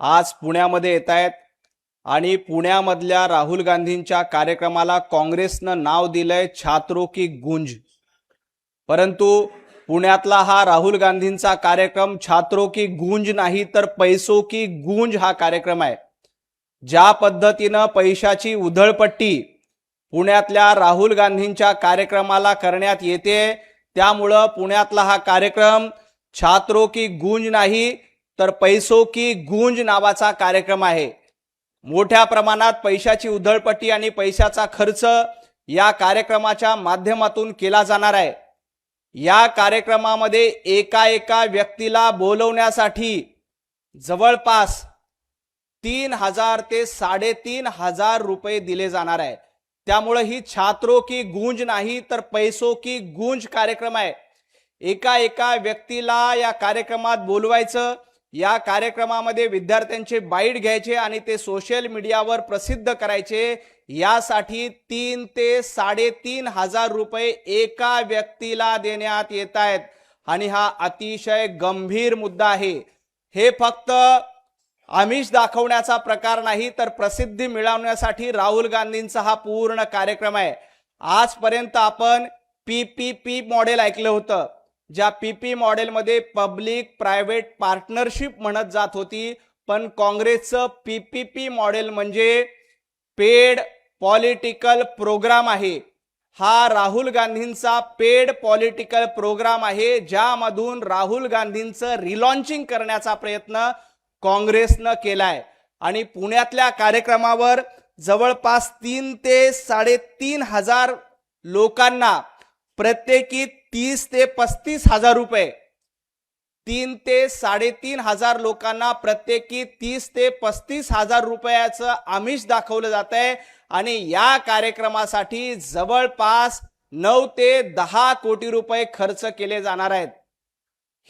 आज पुण्यामध्ये येत आहेत आणि पुण्यामधल्या राहुल गांधींच्या कार्यक्रमाला काँग्रेसनं नाव दिलंय छात्रों की गूंज। परंतु पुण्यातला हा राहुल गांधींचा कार्यक्रम छात्रों की गूंज नाही तर पैसों की गूंज हा कार्यक्रम आहे। ज्या पद्धतीनं पैशाची उधळपट्टी पुण्यातल्या राहुल गांधींच्या कार्यक्रमाला करण्यात येते त्यामुळं पुण्यातला हा कार्यक्रम छात्रों की गूंज नाही तर पैसों की गूंज नावाचा कार्यक्रम आहे। मोठ्या प्रमाणात पैशाची उधळपट्टी आणि पैशाचा खर्च या कार्यक्रमाच्या माध्यमातून केला जाणार आहे। या कार्यक्रमामध्ये एका व्यक्तीला बोलवण्यासाठी जवळपास 3,000 ते 3,500 रुपये दिले जाणार आहे। त्यामुळे ही छात्रों की गूंज नाही तर पैसों की गूंज कार्यक्रम आहे। एका व्यक्तीला या कार्यक्रमात बोलवायचं, या कार्यक्रमामध्ये विद्यार्थ्यांचे बाईट घ्यायचे आणि ते सोशल मीडियावर प्रसिद्ध करायचे। यासाठी 3 ते 3,500 रुपये एका व्यक्तीला देण्यात येत आहेत आणि हा अतिशय गंभीर मुद्दा आहे। हे फक्त आमिष दाखवण्याचा प्रकार नाही तर प्रसिद्धी मिळवण्यासाठी राहुल गांधींचा हा पूर्ण कार्यक्रम आहे। आजपर्यंत आपण पीपीपी मॉडेल ऐकलं होतं, ज्या पीपी मॉडेलमध्ये पब्लिक प्रायव्हेट पार्टनरशिप म्हणत जात होती, पण काँग्रेसचं पीपीपी मॉडेल म्हणजे पेड पॉलिटिकल प्रोग्राम आहे। हा राहुल गांधींचा पेड पॉलिटिकल प्रोग्राम आहे, ज्यामधून राहुल गांधींचं रिलॉन्चिंग करण्याचा प्रयत्न काँग्रेसनं केलाय आणि पुण्यातल्या कार्यक्रमावर जवळपास 3 ते 3,500 लोकांना प्रत्येकी 30 ते 35,000 रुपये, 3 ते 3,500 लोकांना प्रत्येकी 30 ते 35,000 रुपयाचं आमिष दाखवलं जात आहे आणि या कार्यक्रमासाठी जवळपास 9 ते 10 कोटी रुपये खर्च केले जाणार आहेत।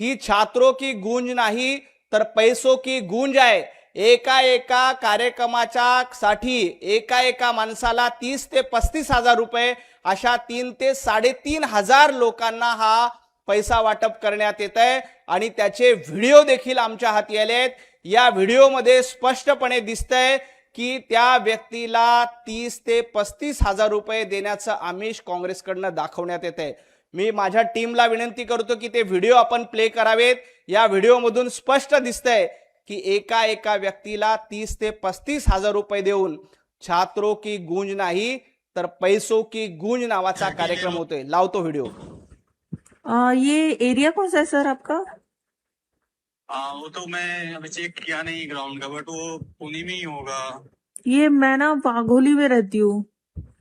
ही छात्रों की गूंज नाही तर पैसों की गूंज आहे। एका कार्यक्रमाच्या साठी एका माणसाला 30 ते 35,000 रुपये अशा 3 ते 3,500 लोकांना हा पैसा वाटप करण्यात येत आहे आणि त्याचे व्हिडिओ देखील आमच्या हाती आलेत। या व्हिडिओमध्ये स्पष्टपणे दिसतंय की त्या व्यक्तीला 30 ते 35,000 रुपये देण्याचं आमिष काँग्रेसकडनं दाखवण्यात येत आहे। मी माझ्या टीमला विनंती करतो की ते व्हिडिओ आपण प्ले करावेत। या व्हिडिओमधून स्पष्ट दिसतंय की एका व्यक्तीला 30 ते 35,000 रुपये देऊन छात्रों की गूंज नाही तर पैसों की गूंज नावाचा कार्यक्रम होतोय। लावतो व्हिडिओ। ये एरिया कौन सा है सर आपका? वो तो मैं अभी चेक किया नहीं ग्राउंड का, बट वो पुणे में ही होगा। ये मैं ना वाघोली में रहती हूँ।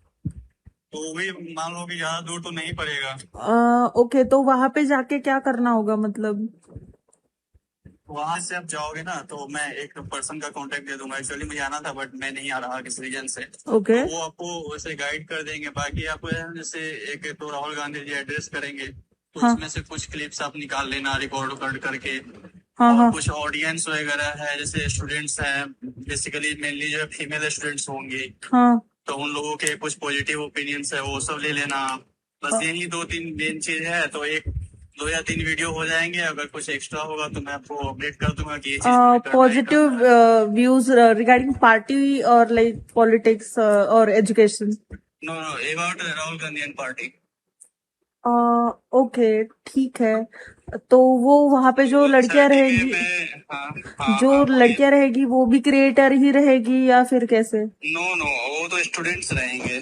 तो वो भी मान लो कि ज्यादा दूर तो नहीं पड़ेगा। ओके, तो वहां पे जाके क्या करना होगा मतलब? वहां से आप जाओगे ना तो मैं एक पर्सन का कांटेक्ट दे दूंगा। एक्चुअली मुझे आना था बट मैं नहीं आ रहा किसी रीजन से। ओके, तो वो आपको वैसे गाइड कर देंगे। बाकी आपको जैसे एक तो राहुल गांधी जी एड्रेस करेंगे तो हाँ। उसमें से कुछ क्लिप्स आप निकाल लेना रिकॉर्ड करके। हाँ और हाँ कुछ ऑडियंस वगैरह है, जैसे स्टूडेंट्स हैं, बेसिकली मेनली जो फीमेल स्टूडेंट्स होंगे, हाँ। तो उन लोगों के कुछ पॉजिटिव ओपिनियंस है वो सब ले लेना। बस यही 2-3 मेन चीज है। तो 2 या 3 वीडियो हो जाएंगे। अगर कुछ एक्स्ट्रा होगा तो मैं आपको अपडेट कर दूंगा कि ये चीज पॉजिटिव व्यूज रिगार्डिंग पार्टी और लाइक पॉलिटिक्स और education. Know about Rahul Gandhi end party. Okay, ठीक है। तो वो वहां पे जो लड़कियां रहेगी, जो लड़कियां रहेगी वो भी क्रिएटर ही रहेगी या फिर कैसे? नो वो तो स्टूडेंट्स रहेंगे।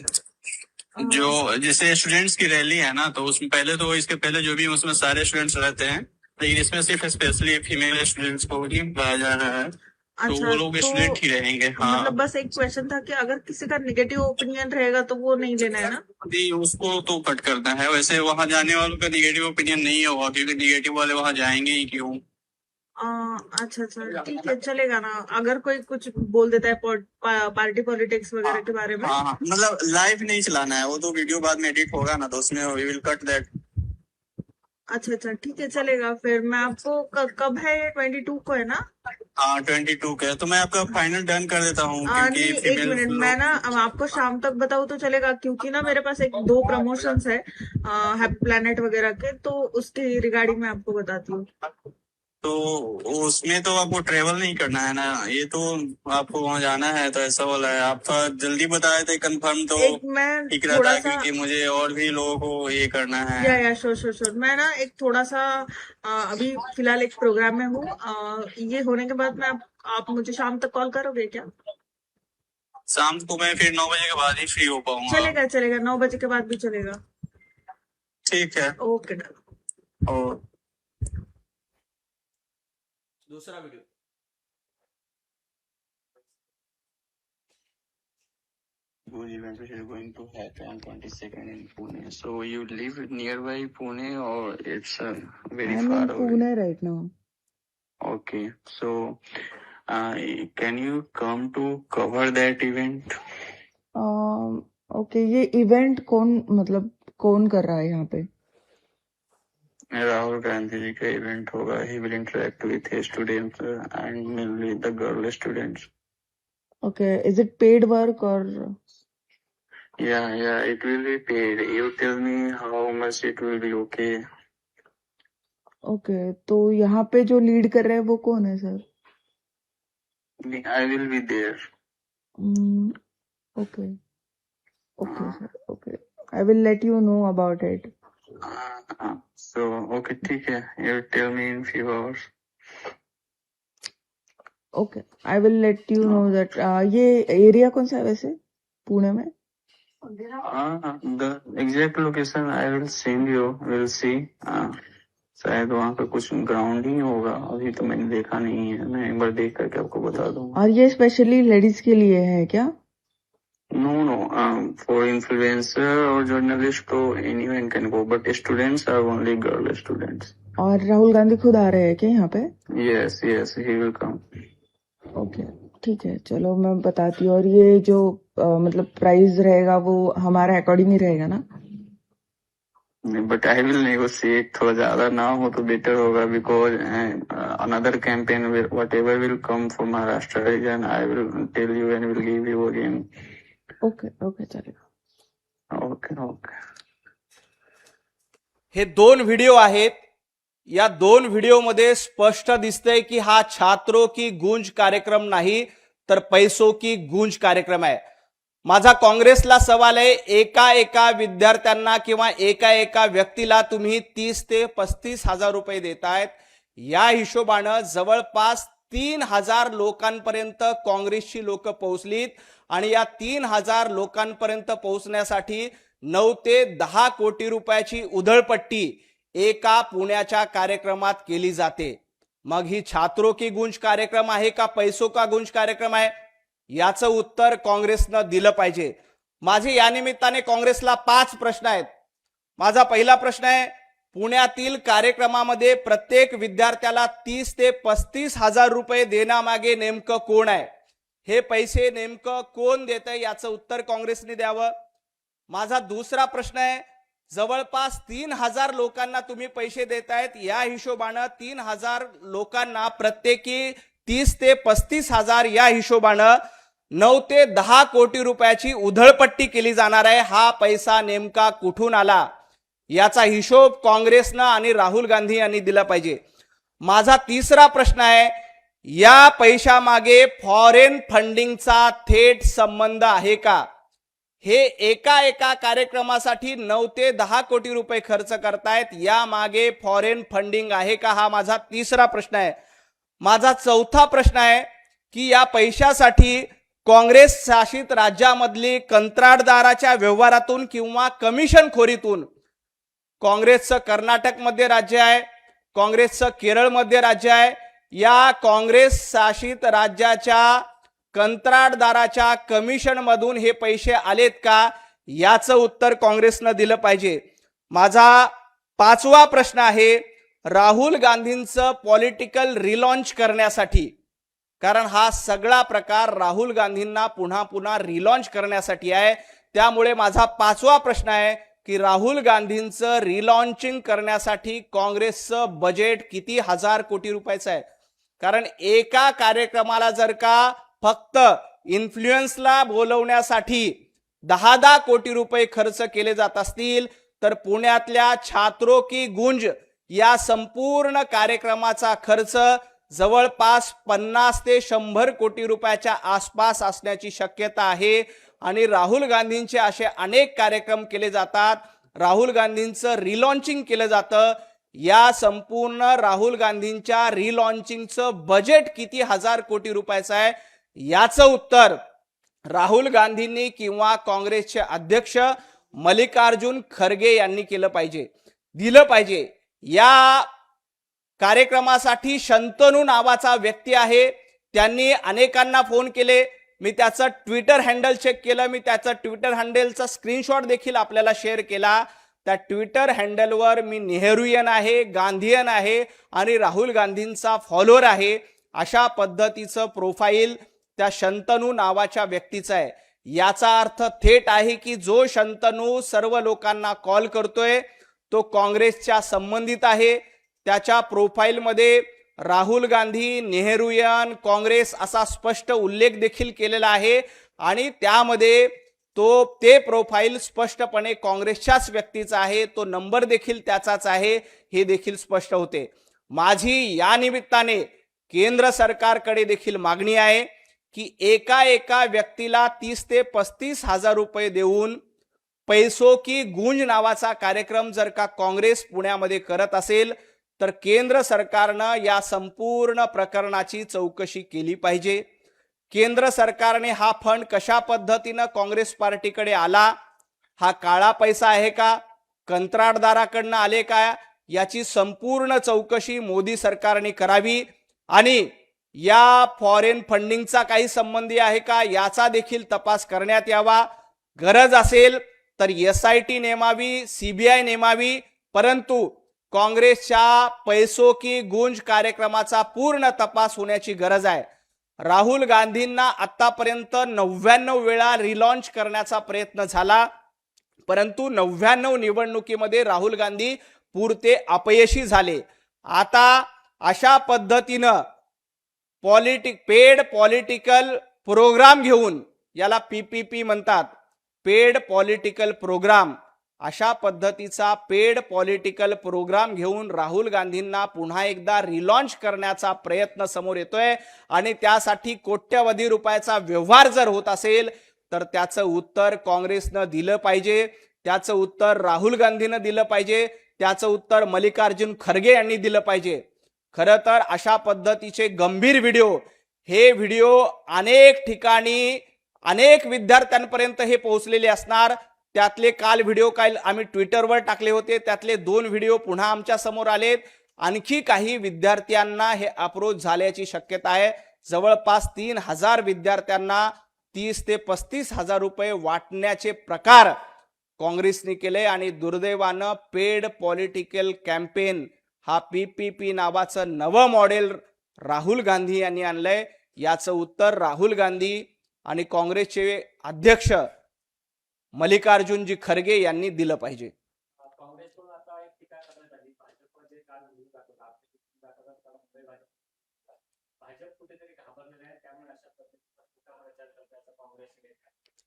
जो जैसे स्टूडेंट्स की रैली है ना, तो उसमें पहले तो इसके पहले जो भी उसमें सारे स्टूडेंट्स रहते हैं, लेकिन इसमें सिर्फ स्पेशली फीमेल स्टूडेंट्स को ही बुलाया जा रहा है। तो वो लोग स्टूडेंट ही रहेंगे। हाँ, मतलब बस एक क्वेश्चन था कि अगर किसी का नेगेटिव ओपिनियन रहेगा तो वो नहीं लेना है ना? जी उसको तो कट करना है। वैसे वहां जाने वालों का निगेटिव ओपिनियन नहीं होगा, क्योंकि निगेटिव वाले वहां जाएंगे ही क्यों। अच्छा, ठीक है, चलेगा ना। अगर कोई कुछ बोल देता है पार्टी पॉलिटिक्स वगैरह के बारे में। हाँ, मतलब लाइव नहीं चलाना है, वो तो वीडियो बाद में एडिट होगा ना, तो उसमें वी विल कट दैट। अच्छा, ठीक है, चलेगा। फिर मैं आपको कब है ये 22 को है ना? हाँ 22 का है, तो मैं आपका फाइनल डन कर देता हूँ। नहीं, एक मिनट, मैं ना अब आपको शाम तक बताऊँ तो चलेगा, क्योंकि ना मेरे पास 2 प्रमोशंस है हैप्पी प्लैनेट वगैरह के, तो उसके रिगार्डिंग मैं आपको बताती हूँ। तो उसमें तो आपको ट्रेवल नहीं करना है ना, ये तो आपको वहाँ जाना है, तो ऐसा बोला है। आप थोड़ा जल्दी बताए थे कंफर्म तो एक मैं ठीक थोड़ा रहता, सा, क्योंकि मुझे और भी लोगों को ये करना है। या श्योर श्योर श्योर, मैं ना एक थोड़ा सा अभी फिलहाल एक प्रोग्राम में हूँ। ये होने के बाद मैं आप मुझे शाम तक कॉल करोगे क्या? शाम को मैं फिर 9 बजे के बाद ही फ्री हो पाऊंगा। चलेगा चलेगा, 9 बजे के बाद भी चलेगा। ठीक है। Okay done. और दूसरा video Those events which is going to happen on 22nd in Pune. So you live nearby Pune or it's very I'm far in away? Pune right now. Okay. So can you come to cover that event? Okay, ये event मतलब कौन कर रहा है यहाँ पे? राहुल गांधी जी का event होगा. He will interact with his students and mainly the girl students. Okay, is it paid work और? Yeah, it will be paid. You tell me how much it will be, okay? Okay, तो यहाँ पे जो lead कर रहे हैं वो कौन है sir? I will be there. Okay okay sir, okay, I will let you know about it. So, okay, ठीक है. You tell me in few hours. Okay, I will let you know that. ये area कौन सा है वैसे पुणे में? The exact location I will send you. We'll see. शायद वहाँ पे कुछ ग्राउंड ही होगा, अभी तो मैंने देखा नहीं है, मैं एक बार देख करके आपको बता दूंगा। और ये स्पेशली लेडीज के लिए है क्या? No, for influencer or journalist तो anyone can go, but students are only girl students. और राहुल गांधी खुद आ रहे हैं क्या यहाँ पे? Yes, he will come. Okay ठीक है, चलो मैं बताती हूँ। और ये जो मतलब प्राइस रहेगा वो हमारे अकॉर्डिंग ही रहेगा ना? But I will negotiate, थोड़ा ज्यादा ना हो तो बेटर होगा, because another campaign whatever will come for Maharashtra region, I will tell you and will give you again. Okay okay चलेगा। ओके। हे 2 व्हिडिओ आहेत। या 2 व्हिडिओमध्ये स्पष्ट दिसतंय की हा छात्रों की गूंज कार्यक्रम नाही तर पैसों की गूंज कार्यक्रम आहे। माझा काँग्रेसला सवाल आहे, एका विद्यार्थ्यांना किंवा एका व्यक्तीला तुम्ही 30 ते 35 हजार रुपये देतायत। या हिशोबानं जवळपास 3000 लोकांपर्यंत काँग्रेसची लोक पोहोचलीत आणि या 3000 लोकांपर्यंत पोहोचण्यासाठी 9 ते 10 कोटी रुपयाची उधळपट्टी एका पुण्याच्या कार्यक्रमात केली जाते। मग ही छात्रों की गूंज कार्यक्रम आहे का पैसों का गूंज कार्यक्रम आहे, याचं उत्तर काँग्रेसनं दिलं पाहिजे। माझे या निमित्ताने काँग्रेसला 5 प्रश्न आहेत। माझा पहिला प्रश्न आहे, पुण्यातील कार्यक्रमामध्ये प्रत्येक विद्यार्थ्याला 30 ते 35 हजार रुपये देण्यामागे नेमकं कोण आहे? हे पैसे नेमकं कोण देतंय याचं उत्तर काँग्रेसने द्यावं। माझा दुसरा प्रश्न आहे, जवळपास 3000 लोकांना तुम्ही पैसे देतायत, या हिशोबानं 3000 लोकांना प्रत्येकी 30 ते 35 हजार या हिशोबानं 9 ते 10 कोटी रुपयाची उधळपट्टी केली जाणार आहे। हा पैसा नेमका कुठून आला याचा हिशोब काँग्रेसनं आणि राहुल गांधी यांनी दिला पाहिजे। माझा तिसरा प्रश्न आहे, या पैशामागे फॉरेन फंडिंगचा थेट संबंध आहे का? हे एका कार्यक्रमासाठी 9 ते 10 कोटी रुपये खर्च करतायत, या मागे फॉरेन फंडिंग आहे का? हा माझा तिसरा प्रश्न आहे। माझा चौथा प्रश्न आहे की या पैशासाठी काँग्रेस शासित राज्यामधली कंत्राटदाराच्या व्यवहारातून किंवा कमिशनखोरीतून, काँग्रेसचं कर्नाटकमध्ये राज्य आहे, काँग्रेसचं केरळमध्ये राज्य आहे, या काँग्रेस शासित राज्याच्या कंत्राटदाराच्या कमिशन मधून हे पैसे आलेत का, याचं उत्तर काँग्रेसनं दिलं पाहिजे। माझा 5वा प्रश्न आहे, राहुल गांधींचं पॉलिटिकल रिलॉन्च करण्यासाठी, कारण हा सगळा प्रकार राहुल गांधींना पुन्हा रिलॉन्च करण्यासाठी आहे, त्यामुळे माझा 5वा प्रश्न आहे की राहुल गांधींचं रिलॉन्चिंग करण्यासाठी काँग्रेसचं बजेट किती हजार कोटी रुपयाचं आहे? कारण एका कार्यक्रमाला जर का फक्त इन्फ्लुएन्सला बोलवण्यासाठी 10 कोटी रुपये खर्च केले जात असतील, तर पुण्यातल्या छात्रों की गूंज या संपूर्ण कार्यक्रमाचा खर्च जवळपास 50 ते 100 कोटी रुपयाच्या आसपास असण्याची शक्यता आहे। आणि राहुल गांधींचे असे अनेक कार्यक्रम केले जातात, राहुल गांधींचं रिलॉन्चिंग केलं जातं। या संपूर्ण राहुल गांधींच्या रिलॉन्चिंगचं बजेट किती हजार कोटी रुपयाचं आहे याचं उत्तर राहुल गांधींनी किंवा काँग्रेसचे अध्यक्ष मल्लिकार्जुन खरगे यांनी दिलं पाहिजे। या कार्यक्रमासाठी शंतनू नावाचा व्यक्ती आहे, त्यांनी अनेकांना फोन केले, मी त्याचं ट्विटर हँडल चेक केलं, मी त्याचं ट्विटर हँडलचा स्क्रीनशॉट देखील आपल्याला शेअर केला। त्या ट्विटर हँडलवर मी नेहरूयन आहे, गांधीयन आहे आणि राहुल गांधींचा फॉलोअर आहे अशा पद्धतीचं प्रोफाईल त्या शंतनू नावाच्या व्यक्तीचं आहे। याचा अर्थ थेट आहे की जो शंतनू सर्व लोकांना कॉल करतोय तो काँग्रेसच्या संबंधित आहे। त्याच्या प्रोफाईलमध्ये राहुल गांधी, नेहरूयन, काँग्रेस असा स्पष्ट उल्लेख देखील केलेला आहे आणि त्यामध्ये ते प्रोफाईल स्पष्टपणे काँग्रेसच्याच व्यक्तीचा आहे, तो नंबर देखील त्याचाच आहे हे देखील स्पष्ट होते। माझी या निमित्ताने केंद्र सरकारकडे देखील मागणी आहे की एका व्यक्तीला 30 ते 35 हजार रुपये देऊन पैसों की गूंज नावाचा कार्यक्रम जर का काँग्रेस पुण्यामध्ये करत असेल तर केंद्र सरकारनं या संपूर्ण प्रकरणाची चौकशी केली पाहिजे। केंद्र सरकारने हा फंड कशा पद्धतीनं काँग्रेस पार्टीकडे आला, हा काळा पैसा आहे का, कंत्राटदाराकडनं आले का, याची संपूर्ण चौकशी मोदी सरकारने करावी आणि या फॉरेन फंडिंगचा काही संबंधी आहे का याचा देखील तपास करण्यात यावा। गरज असेल तर SIT नेमावी, CBI नेमावी, परंतु काँग्रेसच्या पैसों की गूंज कार्यक्रमाचा पूर्ण तपास होण्याची गरज आहे। राहुल गांधींना आतापर्यंत 99 वेळा रिलॉन्च करण्याचा प्रयत्न झाला, परंतु 99 निवडणुकीमध्ये राहुल गांधी पुरते अपयशी झाले। आता अशा पद्धतीनं पेड पॉलिटिकल प्रोग्राम घेऊन, याला PPP म्हणतात, पेड पॉलिटिकल प्रोग्राम, अशा पद्धतीचा पेड पॉलिटिकल प्रोग्राम घेऊन राहुल गांधींना पुन्हा एकदा रिलॉन्च करण्याचा प्रयत्न समोर येतोय आणि त्यासाठी कोट्यवधी रुपयाचा व्यवहार जर होत असेल तर त्याचं उत्तर काँग्रेसनं दिलं पाहिजे, त्याचं उत्तर राहुल गांधीनं दिलं पाहिजे, त्याचं उत्तर मल्लिकार्जुन खरगे यांनी दिलं पाहिजे। खरं तर अशा पद्धतीचे गंभीर व्हिडिओ अनेक ठिकाणी अनेक विद्यार्थ्यांपर्यंत हे पोहोचलेले असणार। त्यातले व्हिडिओ आम्ही ट्विटरवर टाकले होते, त्यातले 2 व्हिडिओ पुन्हा आमच्या समोर आलेत। आणखी काही विद्यार्थ्यांना हे अप्रोच झाल्याची शक्यता आहे। जवळपास 3000 विद्यार्थ्यांना 30 ते 35 हजार रुपये वाटण्याचे प्रकार काँग्रेसने केले आणि दुर्दैवानं पेड पॉलिटिकल कॅम्पेन हा PPP नावाचं नवं मॉडेल राहुल गांधी यांनी आणलंय। याचं उत्तर राहुल गांधी आणि काँग्रेसचे अध्यक्ष मल्लिकार्जुनजी खरगे यांनी दिलं पाहिजे।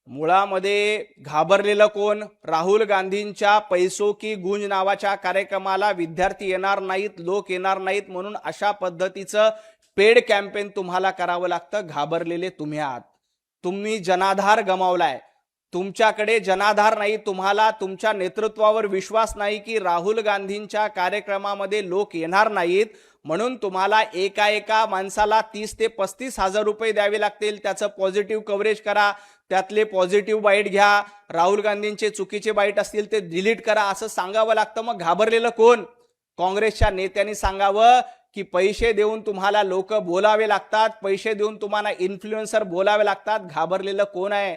मुळामध्ये घाबरलेलं कोण? राहुल गांधींच्या पैसों की गूंज नावाच्या कार्यक्रमाला विद्यार्थी येणार नाहीत, लोक येणार नाहीत म्हणून अशा पद्धतीचं पेड कॅम्पेन तुम्हाला करावं लागतं। घाबरलेले तुम्ही आहात, तुम्ही जनाधार गमावलाय, तुमच्याकडे जनाधार नाही, तुम्हाला तुमच्या नेतृत्वावर विश्वास नाही की राहुल गांधींच्या कार्यक्रमामध्ये लोक येणार नाहीत म्हणून तुम्हाला एका माणसाला 30 ते 35 हजार रुपये द्यावे लागतील। त्याचं पॉझिटिव्ह कव्हरेज करा, त्यातले पॉझिटिव्ह बाईट घ्या, राहुल गांधींचे चुकीचे बाईट असतील ते डिलीट करा असं सांगावं लागतं। मग घाबरलेलं कोण? काँग्रेसच्या नेत्यांनी सांगावं की पैसे देऊन तुम्हाला लोक बोलावे लागतात, पैसे देऊन तुम्हाला इन्फ्लुएन्सर बोलावे लागतात। घाबरलेलं कोण आहे?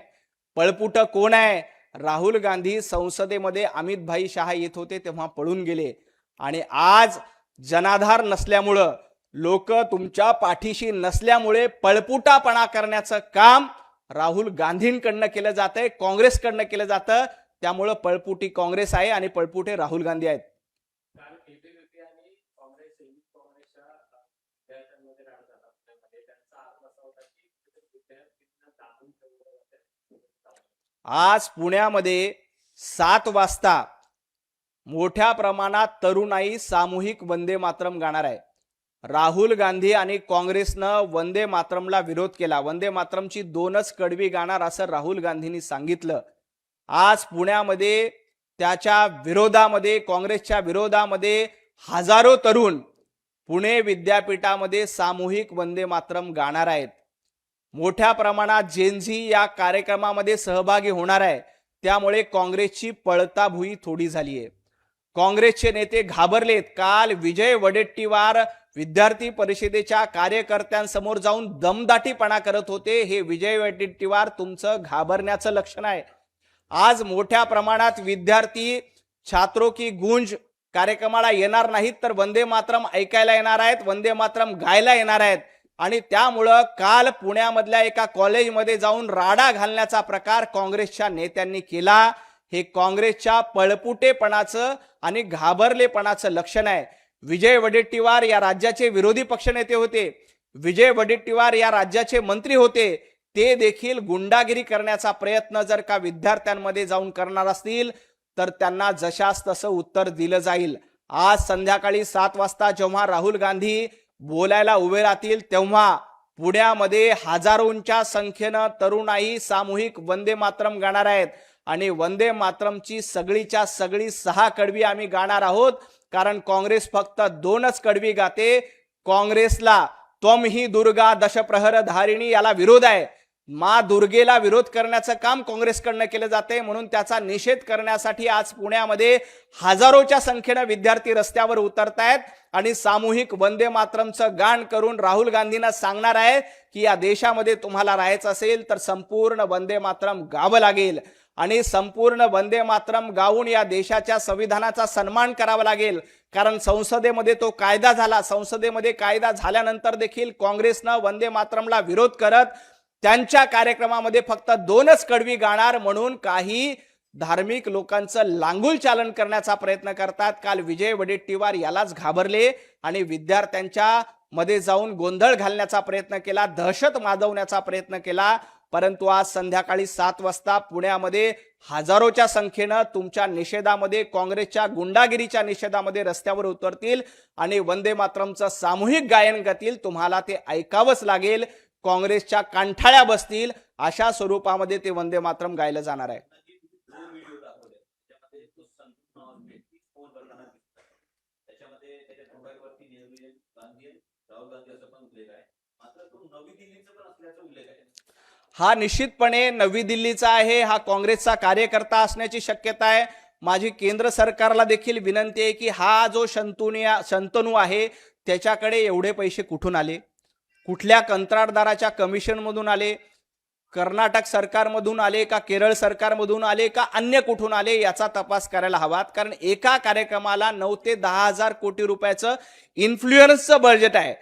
पळपुट कोण आहे? राहुल गांधी संसदेमध्ये अमित भाई शहा येत होते तेव्हा पळून गेले आणि आज जनाधार नसल्यामुळं, लोक तुमच्या पाठीशी नसल्यामुळे पळपुटापणा करण्याचं काम राहुल गांधींकडनं केलं जातंय, काँग्रेसकडनं केलं जातं। त्यामुळं पळपुटी काँग्रेस आहे आणि पळपुटे राहुल गांधी आहेत। आज पुण्यामध्ये 7 वाजता मोठ्या प्रमाणात तरुणाई सामूहिक वंदे मातरम गाणार आहे. राहुल गांधी आणि काँग्रेसनं वंदे मातरमला विरोध केला. वंदे मातरमची 2च कडवी गाणार असं राहुल गांधींनी सांगितलं. आज पुण्यामध्ये त्याच्या विरोधामध्ये, काँग्रेसच्या विरोधामध्ये हजारो तरुण पुणे विद्यापीठामध्ये सामूहिक वंदे मातरम गाणार आहेत. मोठ्या प्रमाणात जेनझी या कार्यक्रमामध्ये सहभागी होणार आहे. त्यामुळे काँग्रेसची पळताभुई थोडी झाली आहे. काँग्रेसचे नेते घाबरलेत. काल विजय वडेट्टीवार विद्यार्थी परिषदेच्या कार्यकर्त्यांसमोर जाऊन दमदाटीपणा करत होते. हे विजय वडेट्टीवार तुमचं घाबरण्याचं लक्षण आहे. आज मोठ्या प्रमाणात विद्यार्थी छात्रों की गूंज कार्यक्रमाला येणार नाहीत, तर वंदे मातरम ऐकायला येणार आहेत, वंदे मातरम गायला येणार आहेत. आणि त्यामुळं काल पुण्यामधल्या एका कॉलेजमध्ये जाऊन राडा घालण्याचा प्रकार काँग्रेसच्या नेत्यांनी केला. हे काँग्रेसच्या पळपुटेपणाचं आणि घाबरलेपणाचं लक्षण आहे. विजय वडेट्टीवार या राज्याचे विरोधी पक्षनेते होते. विजय वडेट्टीवार या राज्याचे मंत्री होते. ते देखील गुंडागिरी करण्याचा प्रयत्न जर का विद्यार्थ्यांमध्ये जाऊन करणार असतील तर त्यांना जशास तसं उत्तर दिलं जाईल. आज संध्याकाळी 7 वाजता जेव्हा राहुल गांधी बोलायला उभे राहतील तेव्हा पुण्यामध्ये हजारोंच्या संख्येनं तरुणाई सामूहिक वंदे मातरम गाणार आहेत. आणि वंदे मातरमची सगळीच्या सगळी 6 कडवी आम्ही गाणार आहोत. कारण काँग्रेस फक्त 2च कडवी गाते. काँग्रेसला त्वम ही दुर्गा दशप्रहर धारिणी याला विरोध आहे. माँ दुर्गेला विरोध करण्याचं काम काँग्रेसकडनं केलं जाते. म्हणून त्याचा निषेध करण्यासाठी आज पुण्यामध्ये हजारोच्या संख्येनं विद्यार्थी रस्त्यावर उतरतायत आणि सामूहिक वंदे मातरमचं गाण करून राहुल गांधींना सांगणार आहे की या देशामध्ये तुम्हाला राहायचं असेल तर संपूर्ण वंदे मातरम गावं लागेल. आणि संपूर्ण वंदे मातरम गाऊन या देशाच्या संविधानाचा सन्मान करावा लागेल. कारण संसदेमध्ये तो कायदा झाला. संसदेमध्ये कायदा झाल्यानंतर देखील काँग्रेसनं वंदे मातरमला विरोध करत त्यांच्या कार्यक्रमामध्ये फक्त 2च कडवी गाणार म्हणून काही धार्मिक लोकांचं लांगुल चालन करण्याचा प्रयत्न करतात. काल विजय वडेट्टीवार यालाच घाबरले आणि विद्यार्थ्यांच्या मध्ये जाऊन गोंधळ घालण्याचा प्रयत्न केला, दहशत माजवण्याचा प्रयत्न केला. परंतु आज संध्याकाळी 7 वाजता पुण्यामध्ये हजारोच्या संख्येनं तुमच्या निषेधामध्ये, काँग्रेसच्या गुंडागिरीच्या निषेधामध्ये रस्त्यावर उतरतील आणि वंदे मातरमचं सामूहिक गायन करतील. तुम्हाला ते ऐकावंच लागेल. काँग्रेसच्या कांठाळ्या बसतील. अशा स्वरूपामध्ये ते वंदे मातरम गायलं जाणार आहे. हा निश्चितपणे नवी दिल्लीचा आहे. हा काँग्रेसचा कार्यकर्ता असण्याची शक्यता आहे. माझी केंद्र सरकारला देखील विनंती आहे की हा जो शंतनू आहे त्याच्याकडे एवढे पैसे कुठून आले, कुठल्या कंत्राटदाराच्या कमिशनमधून आले, कर्नाटक सरकारमधून आले का, केरळ सरकारमधून आले का, अन्य कुठून आले, याचा तपास करायला हवा. कारण एका कार्यक्रमाला 9 ते 10 हजार कोटी रुपयाचं इन्फ्लुएन्सचं बजेट आहे.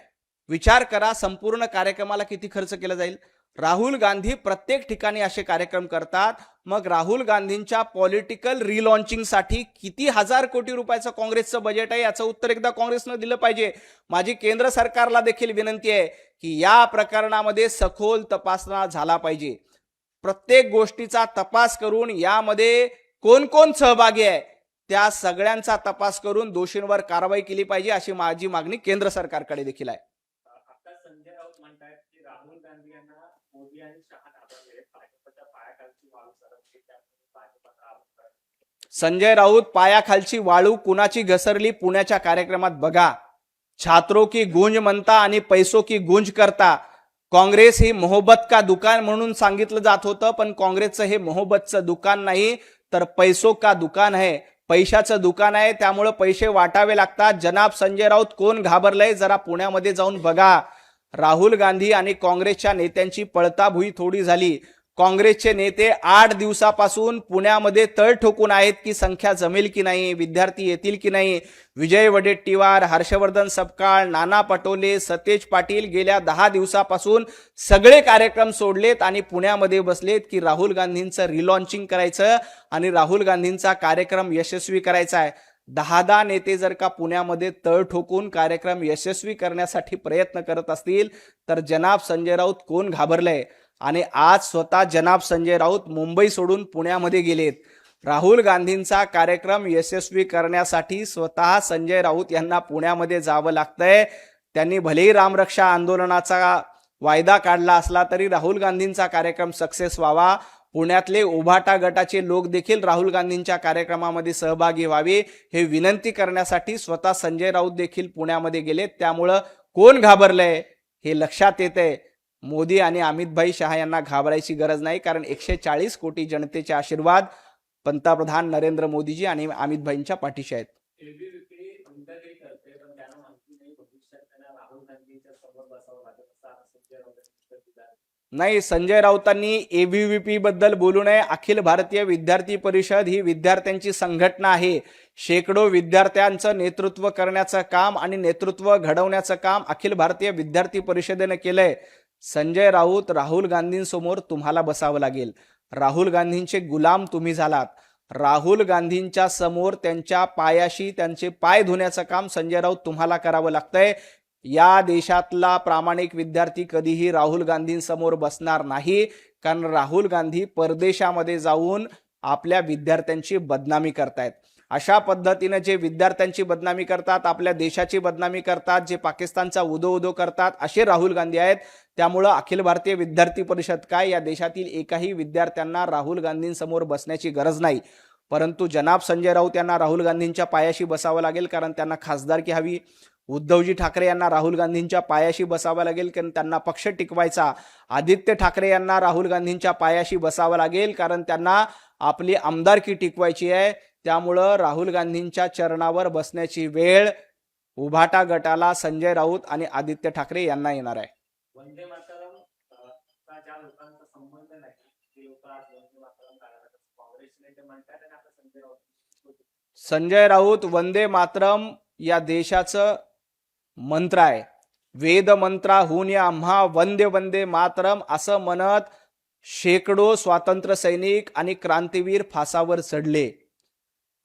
विचार करा संपूर्ण कार्यक्रमाला किती खर्च केला जाईल. राहुल गांधी प्रत्येक ठिकाणी असे कार्यक्रम करतात. मग राहुल गांधींच्या पॉलिटिकल रिलॉन्चिंगसाठी किती हजार कोटी रुपयाचं काँग्रेसचं बजेट आहे याचं उत्तर एकदा काँग्रेसनं दिलं पाहिजे. माझी केंद्र सरकारला देखील विनंती आहे की या प्रकरणामध्ये सखोल तपासणा झाला पाहिजे. प्रत्येक गोष्टीचा तपास करून यामध्ये कोण कोण सहभागी आहे त्या सगळ्यांचा तपास करून दोषींवर कारवाई केली पाहिजे अशी माझी मागणी केंद्र सरकारकडे देखील आहे. संजय राऊत म्हणतात की राहुल गांधी यांना मोदी आणि शहा घाबरले, भाजपच्या पायाखालची वाळू सरकली, त्यामुळे भाजपचा आरोप आहे. संजय राऊत पायाखालची वाळू कुणाची घसरली पुण्याच्या कार्यक्रमात बघा. छात्रों की गूंज म्हणता आणि पैसों की गूंज करता. काँग्रेस ही मोहब्बत का दुकान म्हणून सांगितलं जात होतं, पण काँग्रेसचं हे मोहब्बतचं दुकान नाही तर पैसों का दुकान आहे. पैशाचं दुकान आहे. त्यामुळे पैसे वाटावे लागतात. जनाब संजय राऊत कोण घाबरलंय जरा पुण्यामध्ये जाऊन बघा. राहुल गांधी आणि काँग्रेसच्या नेत्यांची पळताभुई थोडी झाली. काँग्रेसचे नेते 8 दिवसापासून पुण्यामध्ये तळ ठोकून आहेत की संख्या जमेल की नाही, विद्यार्थी येतील की नाही. विजय वडेट्टीवार, हर्षवर्धन सपकाळ, नाना पटोले, सतेज पाटील गेल्या 10 दिवसापासून सगळे कार्यक्रम सोडलेत आणि पुण्यामध्ये बसलेत की राहुल गांधींचं रिलॉन्चिंग करायचं आणि राहुल गांधींचा कार्यक्रम यशस्वी करायचा आहे. 10 नेते जर का पुण्यामध्ये तळ ठोकून कार्यक्रम यशस्वी करण्यासाठी प्रयत्न करत असतील तर जनाब संजय राऊत कोण घाबरलंय. आणि आज स्वतः जनाब संजय राऊत मुंबई सोडून पुण्यामध्ये गेलेत. राहुल गांधींचा कार्यक्रम यशस्वी करण्यासाठी स्वतः संजय राऊत यांना पुण्यामध्ये जावं लागतंय. त्यांनी भलेही रामरक्षा आंदोलनाचा वायदा काढला असला तरी राहुल गांधींचा कार्यक्रम सक्सेस व्हावा, पुण्यातले उभाटा गटाचे लोक देखील राहुल गांधींच्या कार्यक्रमामध्ये सहभागी व्हावे हे विनंती करण्यासाठी स्वतः संजय राऊत देखील पुण्यामध्ये गेले. त्यामुळं कोण घाबरलंय हे लक्षात येतंय. मोदी आणि अमित शहा यांना घाबरायची गरज नाही, कारण 140 कोटी जनतेचे आशीर्वाद पंतप्रधान नरेंद्र मोदीजी आणि अमित भाईंच्या पाठीशी आहेत. एबीव्हीपी कोणतं काही करते पण त्यांना माहिती नाही भविष्यात त्यांना राहुल गांधींच्या समोर बसावं लागेल असं संजय राऊतांनी दिलं. नाही, संजय राऊतांनी एबीव्हीपी बद्दल बोलू नये. अखिल भारतीय विद्यार्थी परिषद ही विद्यार्थ्यांची संघटना आहे. शेकडो विद्यार्थ्यांचं नेतृत्व करण्याचं काम आणि नेतृत्व घडवण्याचं काम अखिल भारतीय विद्यार्थी परिषदेने केलंय. संजय राऊत, राहुल गांधींसमोर तुम्हाला बसावं लागेल. राहुल गांधींचे गुलाम तुम्ही झालात. राहुल गांधींच्या समोर त्यांच्या पायाशी त्यांचे पाय धुण्याचं काम संजय राऊत तुम्हाला करावं लागतंय. या देशातला प्रामाणिक विद्यार्थी कधीही राहुल गांधींसमोर बसणार नाही, कारण राहुल गांधी परदेशामध्ये जाऊन आपल्या विद्यार्थ्यांची बदनामी करतायत. अशा पद्धतीने जे विद्यार्थ्यांची बदनामी करतात, आपल्या देशाची बदनामी करतात, जे पाकिस्तानचा उदो करतात, असे राहुल गांधी आहेत. त्यामुळं अखिल भारतीय विद्यार्थी परिषद काय, या देशातील एकाही विद्यार्थ्यांना राहुल गांधींसमोर बसण्याची गरज नाही. परंतु जनाब संजय राऊत यांना राहुल गांधींच्या पायाशी बसावं लागेल, कारण त्यांना खासदारकी हवी. उद्धवजी ठाकरे यांना राहुल गांधींच्या पायाशी बसावं लागेल, कारण त्यांना पक्ष टिकवायचा. आदित्य ठाकरे यांना राहुल गांधींच्या पायाशी बसावं लागेल, कारण त्यांना आपली आमदारकी टिकवायची आहे. त्यामुळं राहुल गांधींच्या चरणावर बसण्याची वेळ उभाटा गटाला, संजय राऊत आणि आदित्य ठाकरे यांना येणार आहे. वंदे मातरम ज्या लोकांचा संबंध नाही ते लोक आज वंदे मातरम काढतात काँग्रेसने ते म्हणतात आणि आता संजय राऊत. संजय राऊत वंदे मातरम या देशाचं मंत्र आहे. वेद मंत्राहून आम्हा वंदे वंदे मातरम असं म्हणत शेकडो स्वातंत्र्य सैनिक आणि क्रांतीवीर फासावर चढले.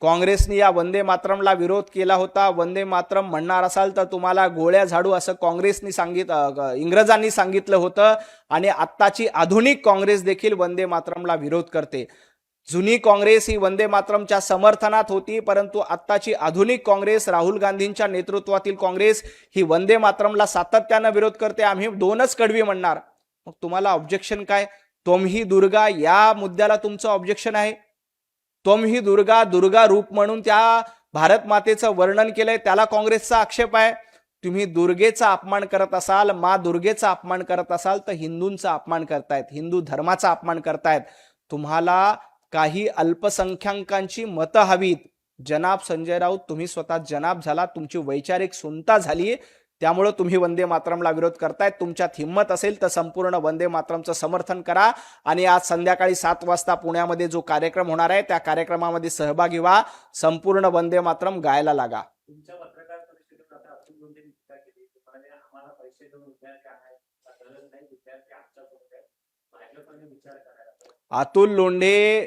काँग्रेसने या वंदे मातरमला विरोध केला होता. वंदे मातरम म्हणणार असाल तर तुम्हाला गोळ्या झाडू असं काँग्रेसने इंग्रजांनी सांगितलं होतं. आणि आत्ताची आधुनिक काँग्रेस देखील वंदे मातरमला विरोध करते. जुनी काँग्रेस ही वंदे मातरमच्या समर्थनात होती, परंतु आत्ताची आधुनिक काँग्रेस, राहुल गांधींच्या नेतृत्वातील काँग्रेस ही वंदे मातरमला सातत्यानं विरोध करते. आम्ही दोनच कडवी म्हणणार. मग तुम्हाला ऑब्जेक्शन काय? तुम ही दुर्गा या मुद्द्याला तुमचं ऑब्जेक्शन आहे. तुम ही दुर्गा, दुर्गा रूप म्हणून त्या भारत मातेचं वर्णन केलंय, त्याला काँग्रेसचा आक्षेप आहे. तुम्ही दुर्गेचा अपमान करत असाल, मा दुर्गेचा अपमान करत असाल तर हिंदूंचा अपमान करतायत, हिंदू धर्माचा अपमान करतायत. तुम्हाला काही अल्पसंख्याकांची मतं हवीत. जनाब संजय राऊत, तुम्ही स्वतः जनाब झाला, तुमची वैचारिक सुनता झाली, त्यामुळे तुम्ही वंदे मातरमला विरोध करतायत. तुमच्यात हिंमत असेल तर संपूर्ण वंदे मातरमचं समर्थन करा आणि आज संध्याकाळी 7 वाजता पुण्यामध्ये जो कार्यक्रम होणार आहे त्या कार्यक्रमामध्ये सहभागी व्हा. संपूर्ण वंदे मातरम गायला लागा. तुमच्या पत्रकार परिषदेत आता अतुल लोंढे टीका केली, म्हणजे आम्हाला पैसे देऊन विद्यार्थी आणायची गरज नाही, विद्यार्थी आमच्यासोबत आहेत, भाजपने विचार करायला. अतुल लोंढे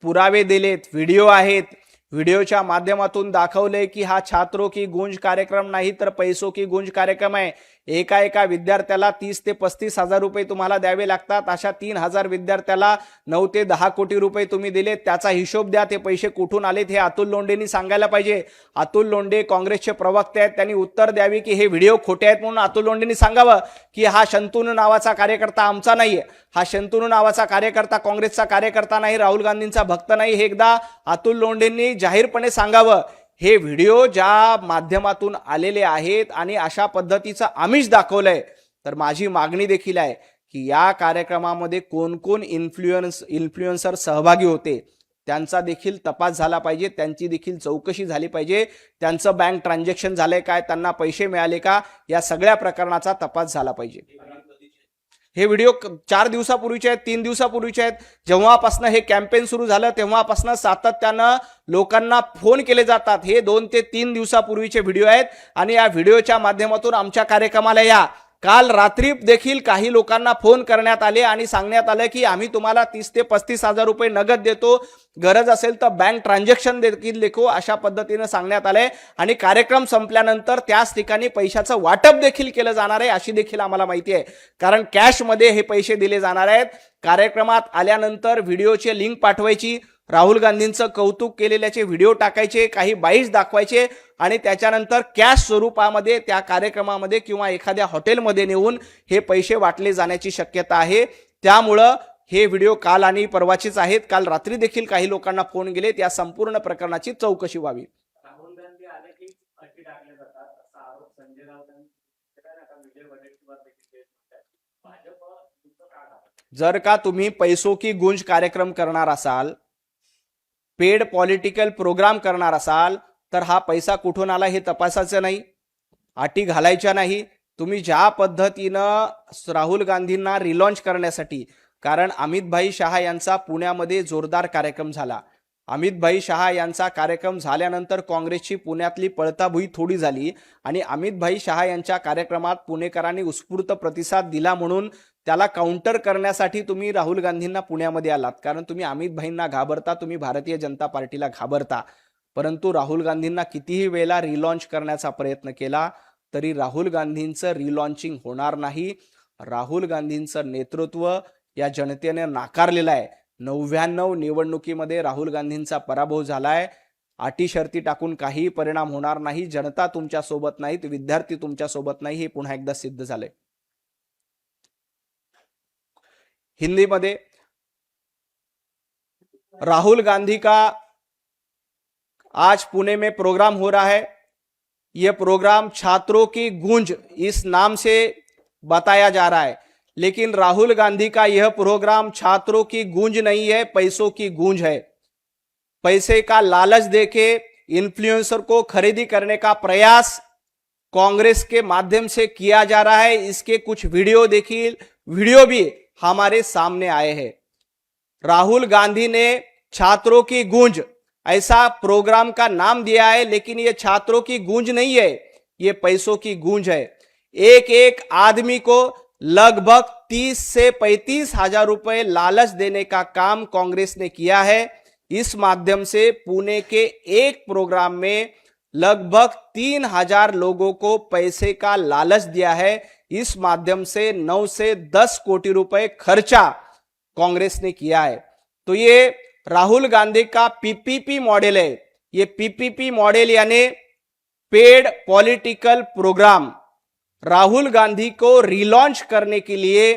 पुरावे दिलेत, व्हिडिओ आहेत, व्हिडिओच्या माध्यमातून दाखवले की हा छात्रों की गूंज कार्यक्रम नाही तर पैसों की गूंज कार्यक्रम आहे. एका विद्यार्थ्याला 30 ते 35 हजार रुपये तुम्हाला द्यावे लागतात. अशा 3,000 विद्यार्थ्याला 9 ते 10 कोटी रुपये तुम्ही दिले. त्याचा हिशोब द्या, ते पैसे कुठून आलेत हे अतुल लोंढेंनी सांगायला पाहिजे. अतुल लोंढे काँग्रेसचे प्रवक्ते आहेत, त्यांनी उत्तर द्यावी की हे व्हिडिओ खोटे आहेत. म्हणून अतुल लोंढेंनी सांगावं की हा शंतनू नावाचा कार्यकर्ता आमचा नाहीये, हा शंतनू नावाचा कार्यकर्ता काँग्रेसचा कार्यकर्ता नाही, राहुल गांधींचा भक्त नाही. हे एकदा अतुल लोंढेंनी जाहीरपणे सांगावं. हे व्हिडिओ ज्या माध्यमातून आलेले आहेत आणि अशा पद्धतीचं आमिष दाखवलंय, तर माझी मागणी देखील आहे की या कार्यक्रमामध्ये कोण कोण इन्फ्लुएन्सर सहभागी होते त्यांचा देखील तपास झाला पाहिजे, त्यांची देखील चौकशी झाली पाहिजे. त्यांचं बँक ट्रान्झॅक्शन झालंय काय, त्यांना पैसे मिळाले का, या सगळ्या प्रकरणाचा तपास झाला पाहिजे. हे व्हिडिओ 4 दिवसापूर्वीचे आहेत, 3 दिवसापूर्वीचे आहेत. जेव्हापासनं हे कॅम्पेन सुरू झालं तेव्हापासनं सातत्यानं लोकांना फोन केले जातात. हे 2 ते 3 दिवसापूर्वीचे व्हिडिओ आहेत आणि या व्हिडिओच्या माध्यमातून आमच्या कार्यक्रमाला या. काल रात्री देखील काही लोकांना फोन करण्यात आले आणि सांगण्यात आलं की आम्ही तुम्हाला 30 ते 35 हजार रुपये नगद देतो, गरज असेल तर बँक ट्रान्झॅक्शन देखील देखो, अशा पद्धतीने सांगण्यात आले. आणि कार्यक्रम संपल्यानंतर त्याच ठिकाणी पैशाचं वाटप देखील केलं जाणार आहे अशी देखील आम्हाला माहिती आहे. कारण कॅशमध्ये हे पैसे दिले जाणार आहेत. कार्यक्रमात आल्यानंतर व्हिडिओची लिंक पाठवायची, राहुल गांधींचं कौतुक केलेल्याचे व्हिडिओ टाकायचे, काही बाईट्स दाखवायचे आणि त्याच्यानंतर कॅश स्वरूपामध्ये त्या कार्यक्रमामध्ये किंवा एखाद्या हॉटेलमध्ये नेऊन हे पैसे वाटले जाण्याची शक्यता आहे. त्यामुळं हे व्हिडिओ काल आणि परवाचेच आहेत. काल रात्री देखील काही लोकांना फोन गेले. त्या संपूर्ण प्रकरणाची चौकशी व्हावी. राहुल गांधी आले की अटी टाकले जातात असा आरोप संजय राऊतांनी केला ना. विजय वडेट्टीवार देखील केस म्हणतात. भाजप तुमचं काय आहे? जर का तुम्ही पैसों की गूंज कार्यक्रम करणार असाल, पेड पॉलिटिकल प्रोग्राम करणार असाल, तर हा पैसा कुठून आला हे तपासायचं नाही, अटी घालायच्या नाही. तुम्ही ज्या पद्धतीनं राहुल गांधींना रिलॉन्च करण्यासाठी, कारण अमित शहा यांचा पुण्यामध्ये जोरदार कार्यक्रम झाला. अमित शहा यांचा कार्यक्रम झाल्यानंतर काँग्रेसची पुण्यातली पळताभुई थोडी झाली आणि अमित शहा यांच्या कार्यक्रमात पुणेकरांनी उत्स्फूर्त प्रतिसाद दिला म्हणून त्याला काउंटर करण्यासाठी तुम्ही राहुल गांधींना पुण्यामध्ये आलात. कारण तुम्ही अमित भाईंना घाबरता, तुम्ही भारतीय जनता पार्टीला घाबरता. परंतु राहुल गांधींना कितीही वेळा रिलॉन्च करण्याचा प्रयत्न केला तरी राहुल गांधींचं रिलॉन्चिंग होणार नाही. राहुल गांधींचं नेतृत्व या जनतेने नाकारलेलं आहे. 99 निवडणुकीमध्ये राहुल गांधींचा पराभव झालाय. अटी शर्ती टाकून काही परिणाम होणार नाही. जनता तुमच्या सोबत नाहीत, विद्यार्थी तुमच्या सोबत नाही, हे पुन्हा एकदा सिद्ध झालंय. हिंदी में राहुल गांधी का आज पुणे में प्रोग्राम हो रहा है. यह प्रोग्राम छात्रों की गूंज इस नाम से बताया जा रहा है, लेकिन राहुल गांधी का यह प्रोग्राम छात्रों की गूंज नहीं है, पैसों की गूंज है. पैसे का लालच देके इन्फ्लुएंसर को खरीदी करने का प्रयास कांग्रेस के माध्यम से किया जा रहा है. इसके कुछ वीडियो भी हमारे सामने आए हैं. राहुल गांधी ने छात्रों की गूंज ऐसा प्रोग्राम का नाम दिया है, लेकिन ये छात्रों की गूंज नहीं है, ये पैसों की गूंज है. एक एक आदमी को लगभग 30 से 35 हजार रुपए लालच देने का काम कांग्रेस ने किया है. इस माध्यम से पुणे के एक प्रोग्राम में लगभग 3000 लोगों को पैसे का लालच दिया है. इस माध्यम से 9 से 10 कोटी रुपए खर्चा कांग्रेस ने किया है. तो ये राहुल गांधी का पीपीपी मॉडल है. ये पीपीपी मॉडल यानी paid political program. Rahul Gandhi को रिलॉन्च करने के लिए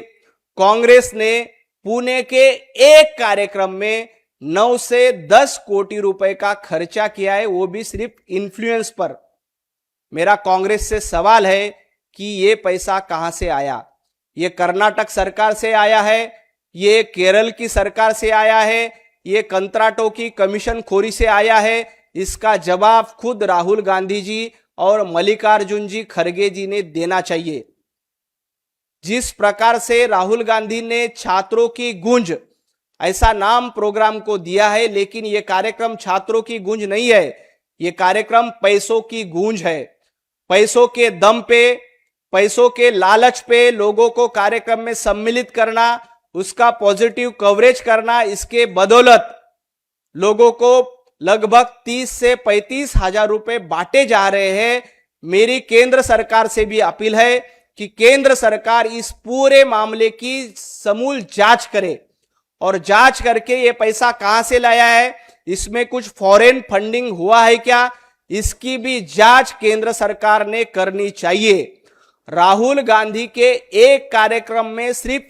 कांग्रेस ने पुणे के एक कार्यक्रम में 9 से 10 कोटी रुपए का खर्चा किया है, वो भी सिर्फ इन्फ्लुएंस पर. मेरा कांग्रेस से सवाल है कि ये पैसा कहां से आया. ये कर्नाटक सरकार से आया है, ये केरल की सरकार से आया है, ये कंत्राटों की कमीशन खोरी से आया है. इसका जवाब खुद राहुल गांधी जी और मल्लिकार्जुन जी खड़गे जी ने देना चाहिए. जिस प्रकार से राहुल गांधी ने छात्रों की गूंज ऐसा नाम प्रोग्राम को दिया है, लेकिन यह कार्यक्रम छात्रों की गूंज नहीं है, यह कार्यक्रम पैसों की गूंज है. पैसों के दम पे, पैसों के लालच पे लोगों को कार्यक्रम में सम्मिलित करना, उसका पॉजिटिव कवरेज करना, इसके बदौलत लोगों को लगभग 30 से 35 हजार रुपए बांटे जा रहे हैं. मेरी केंद्र सरकार से भी अपील है कि केंद्र सरकार इस पूरे मामले की समूल जांच करे और जांच करके ये पैसा कहां से लाया है, इसमें कुछ फॉरेन फंडिंग हुआ है क्या, इसकी भी जांच केंद्र सरकार ने करनी चाहिए. राहुल गांधी के एक कार्यक्रम में सिर्फ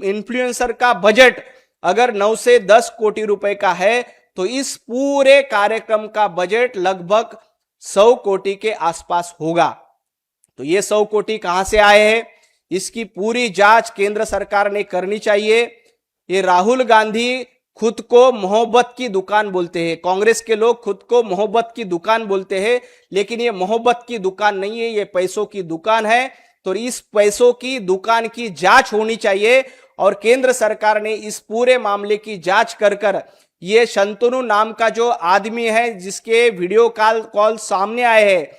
इन्फ्लुएंसर का बजट अगर 9 से 10 कोटी रुपए का है, तो इस पूरे कार्यक्रम का बजट लगभग 100 कोटी के आसपास होगा. तो ये 100 कोटी कहां से आए हैं, इसकी पूरी जांच केंद्र सरकार ने करनी चाहिए. ये राहुल गांधी खुद को मोहब्बत की दुकान बोलते हैं, कांग्रेस के लोग खुद को मोहब्बत की दुकान बोलते हैं, लेकिन ये मोहब्बत की दुकान नहीं है, ये पैसों की दुकान है. तो इस पैसों की दुकान की जांच होनी चाहिए और केंद्र सरकार ने इस पूरे मामले की जांच कर ये शंतनु नाम का जो आदमी है, जिसके वीडियो कॉल सामने आए हैं,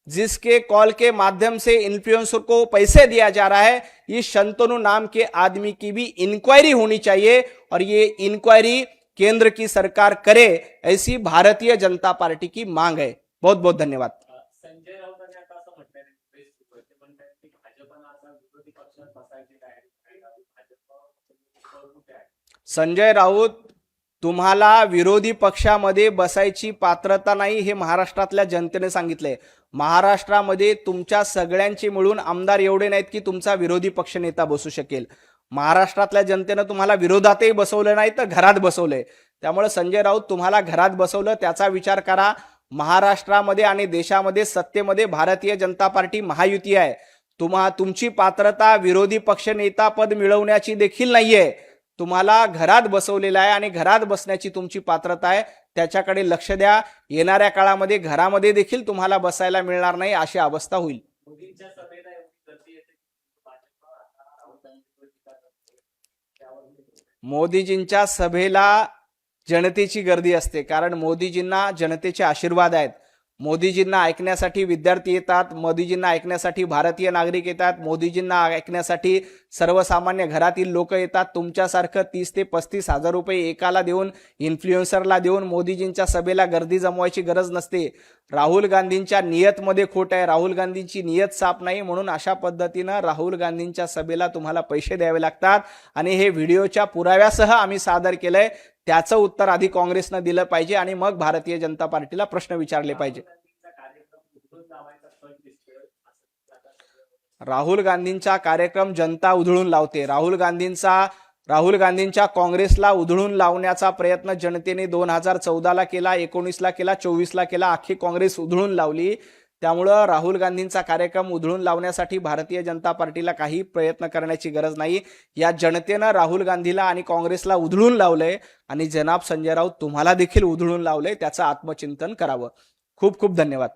जिसके कॉल के माध्यम से इन्फ्लुएंसर को पैसे दिया जा रहा है, इस शंतनु नाम के आदमी की भी इंक्वायरी होनी चाहिए और ये इंक्वायरी केंद्र की सरकार करे, ऐसी भारतीय जनता पार्टी की मांग है. बहुत बहुत धन्यवाद. संजय राऊतांनी आता असं म्हटलंय फेसबुकवर, ते म्हणतात की भाजपनं आता विरोधी पक्षात बसायची तयारी आहे. भाजप कुठे आहे. संजय राऊत तुम्हाला विरोधी पक्षामध्ये बसायची पात्रता नाही हे महाराष्ट्रातल्या जनतेने सांगितलंय. महाराष्ट्रामध्ये तुमच्या सगळ्यांचे मिळून आमदार एवढे नाहीत की तुमचा विरोधी पक्षनेता बसू शकेल. महाराष्ट्रातल्या जनतेनं तुम्हाला विरोधातही बसवलं नाही तर घरात बसवलंय. त्यामुळे संजय राऊत तुम्हाला घरात बसवलं त्याचा विचार करा. महाराष्ट्रामध्ये आणि देशामध्ये सत्तेमध्ये भारतीय जनता पार्टी महायुती आहे. तुमची पात्रता विरोधी पक्षनेता पद मिळवण्याची देखील नाहीये. तुम्हाला घरात बसवलेलं आहे आणि घरात बसण्याची तुमची पात्रता आहे. त्याच्याकडे लक्ष द्या. येणाऱ्या काळामध्ये घरामध्ये देखील तुम्हाला बसायला मिळणार नाही अशी अवस्था होईल. मोदींच्या सभेला एवढी गर्दी येते की भाजप आता राहुल गांधींवर टीका करते. त्यावर मोदीजींच्या सभेला जनतेची गर्दी असते कारण मोदीजींना जनतेचे आशीर्वाद आहेत. मोदीजींना ऐकण्यासाठी विद्यार्थी येतात, मोदीजींना ऐकण्यासाठी भारतीय नागरिक येतात, मोदीजींना ऐकण्यासाठी सर्वसामान्य घरातील लोक येतात. तुमच्यासारखं 30 ते 35 हजार रुपये एकाला देऊन इन्फ्लुएन्सरला देऊन मोदीजींच्या सभेला गर्दी जमवायची गरज नसते. राहुल गांधींच्या नियतमध्ये खोट आहे. राहुल गांधींची नियत साफ नाही म्हणून अशा पद्धतीनं राहुल गांधींच्या सभेला तुम्हाला पैसे द्यावे लागतात आणि हे व्हिडिओच्या पुराव्यासह आम्ही सादर केलंय. त्याचं उत्तर आधी काँग्रेसनं दिलं पाहिजे आणि मग भारतीय जनता पार्टीला प्रश्न विचारले पाहिजे. राहुल गांधींचा कार्यक्रम जनता उधळून लावते. राहुल गांधींच्या काँग्रेसला उधळून लावण्याचा प्रयत्न जनतेने 2014ला केला, 19ला केला, 24ला केला. अख्खी काँग्रेस उधळून लावली. त्यामुळं राहुल गांधींचा कार्यक्रम उधळून लावण्यासाठी भारतीय जनता पार्टीला काही प्रयत्न करण्याची गरज नाही. या जनतेनं राहुल गांधीला आणि काँग्रेसला उधळून लावलंय आणि जनाब संजय राऊत तुम्हाला देखील उधळून लावलंय. त्याचं आत्मचिंतन करावं. खूप खूप धन्यवाद.